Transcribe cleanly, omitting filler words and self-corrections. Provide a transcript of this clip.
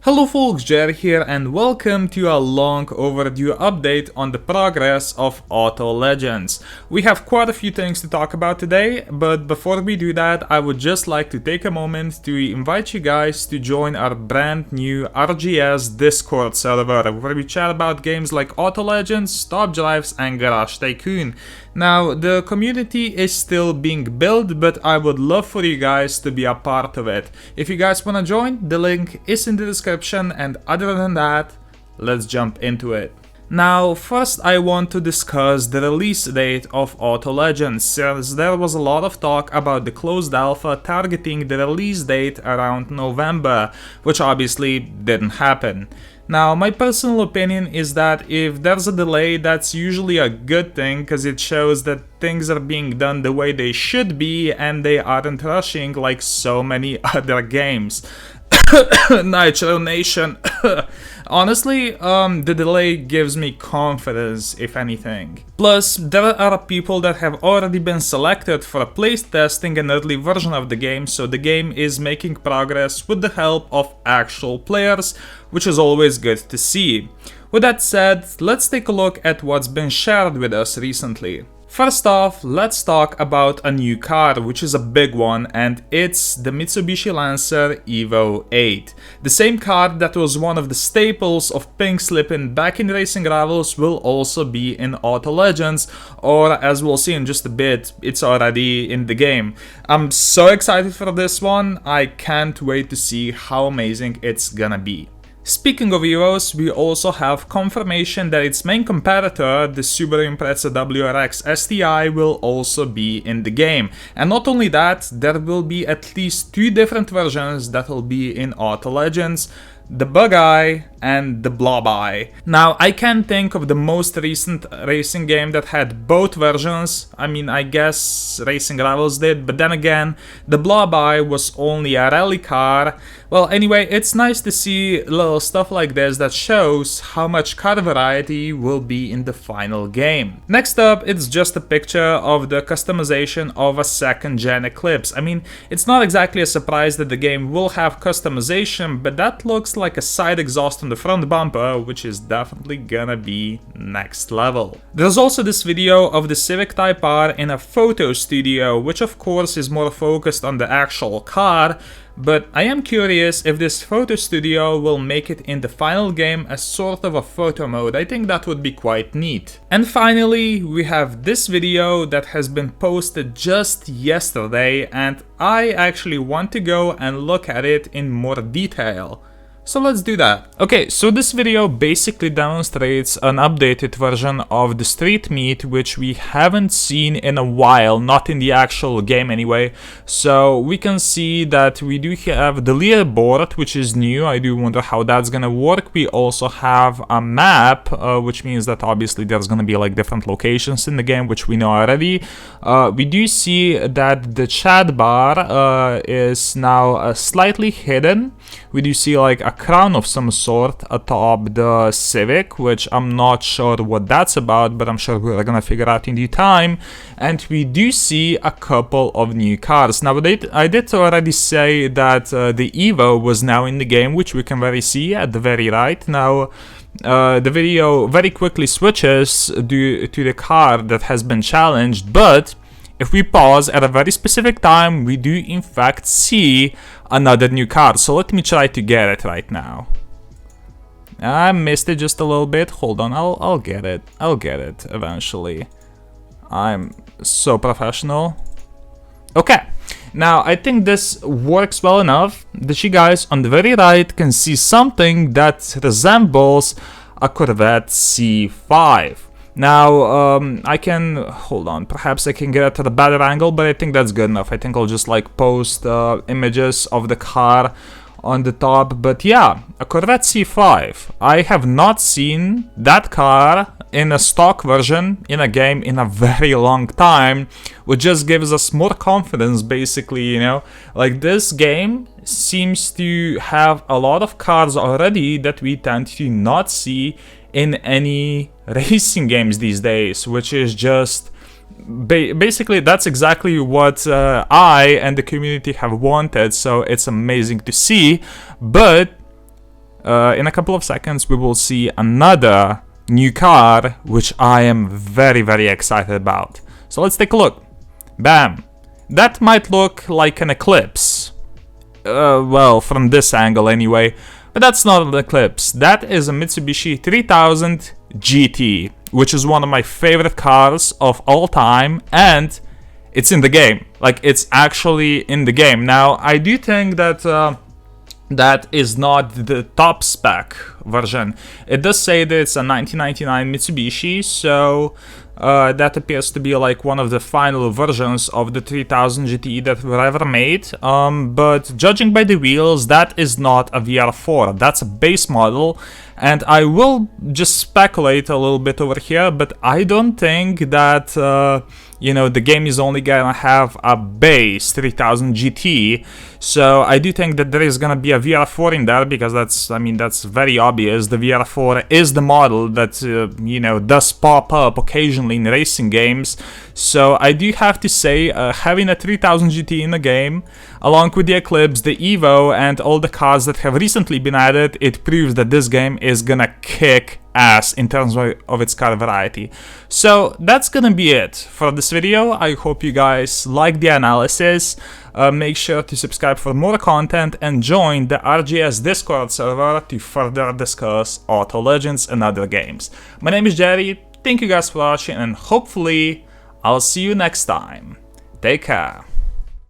Hello folks, Jerry here and welcome to a long overdue update on the progress of Auto Legends. We have quite a few things to talk about today, but before we do that, I would just like to take a moment to invite you guys to join our brand new RGS Discord server, where we chat about games like Auto Legends, Top Drives and Garage Tycoon. Now, the community is still being built, but I would love for you guys to be a part of it. If you guys wanna join, the link is in the description, and other than that, let's jump into it. Now, first I want to discuss the release date of Auto Legends, since there was a lot of talk about the closed alpha targeting the release date around November, which obviously didn't happen. Now, my personal opinion is that if there's a delay, that's usually a good thing, because it shows that things are being done the way they should be and they aren't rushing like so many other games. Nitro Nation. Honestly, the delay gives me confidence, if anything. Plus, there are people that have already been selected for playtesting an early version of the game, so the game is making progress with the help of actual players, which is always good to see. With that said, let's take a look at what's been shared with us recently. First off, let's talk about a new car, which is a big one, and it's the Mitsubishi Lancer Evo 8. The same car that was one of the staples of Pink Slippin' back in Racing Rivals will also be in Auto Legends, or as we'll see in just a bit, it's already in the game. I'm so excited for this one, I can't wait to see how amazing it's gonna be. Speaking of Evos, we also have confirmation that its main competitor, the Subaru Impreza WRX STI, will also be in the game. And not only that, there will be at least 2 different versions that will be in Auto Legends, the Bug Eye and the Blob Eye. Now, I can't think of the most recent racing game that had both versions. I mean, I guess Racing Rivals did, but then again, the Blob Eye was only a rally car. Well, anyway, it's nice to see little stuff like this that shows how much car variety will be in the final game. Next up, it's just a picture of the customization of a second-gen Eclipse. I mean, it's not exactly a surprise that the game will have customization, but that looks like a side exhaust on the front bumper, which is definitely gonna be next level. There's also this video of the Civic Type R in a photo studio, which of course is more focused on the actual car, but I am curious if this photo studio will make it in the final game as sort of a photo mode. I think that would be quite neat. And finally, we have this video that has been posted just yesterday, and I actually want to go and look at it in more detail. So let's do that. Okay, so this video basically demonstrates an updated version of the Street Meet, which we haven't seen in a while, not in the actual game anyway. So we can see that we do have the leaderboard, which is new. I do wonder how that's gonna work. We also have a map, which means that obviously there's gonna be like different locations in the game, which we know already. We do see that the chat bar is now slightly hidden. We do see like a crown of some sort atop the Civic, which I'm not sure what that's about, but I'm sure we're gonna figure out in due time. And we do see a couple of new cars. Now, I did already say that the Evo was now in the game, which we can see at the very right. Now, the video very quickly switches to the car that has been challenged, but if we pause at a very specific time, we do in fact see another new car. So let me try to get it right now. I missed it just a little bit. Hold on, I'll get it. I'll get it eventually. I'm so professional. Okay, now I think this works well enough that you guys on the very right can see something that resembles a Corvette C5. Now, I can, hold on, perhaps I can get it at a better angle, but I think that's good enough. I think I'll just like post images of the car on the top, but yeah, a Corvette C5. I have not seen that car in a stock version in a game in a very long time, which just gives us more confidence basically, you know, like this game seems to have a lot of cars already that we tend to not see in any racing games these days, which is just basically that's exactly what I and the community have wanted, so it's amazing to see. But in a couple of seconds we will see another new car, which I am very excited about. So let's take a look. Bam! That might look like an Eclipse. Well, from this angle anyway. But that's not an Eclipse. That is a Mitsubishi 3000 GT, which is one of my favorite cars of all time, and it's in the game. Like, it's actually in the game. Now, I do think that that is not the top spec version. It does say that it's a 1999 Mitsubishi, so that appears to be like one of the final versions of the 3000 GT that were ever made. But judging by the wheels, that is not a VR4. That's a base model, and I will just speculate a little bit over here, but I don't think that you know, the game is only gonna have a base 3000 GT, so I do think that there is gonna be a VR4 in there, because that's, I mean, that's very obvious. The VR4 is the model that, you know, does pop up occasionally in racing games, so I do have to say, having a 3000 GT in the game, along with the Eclipse, the Evo, and all the cars that have recently been added, it proves that this game is gonna kick ass in terms of its car variety. So that's gonna be it for this video. I hope you guys like the analysis. Make sure to subscribe for more content and join the RGS Discord server to further discuss Auto Legends and other games. My name is Jerry, thank you guys for watching, and hopefully I'll see you next time. Take care.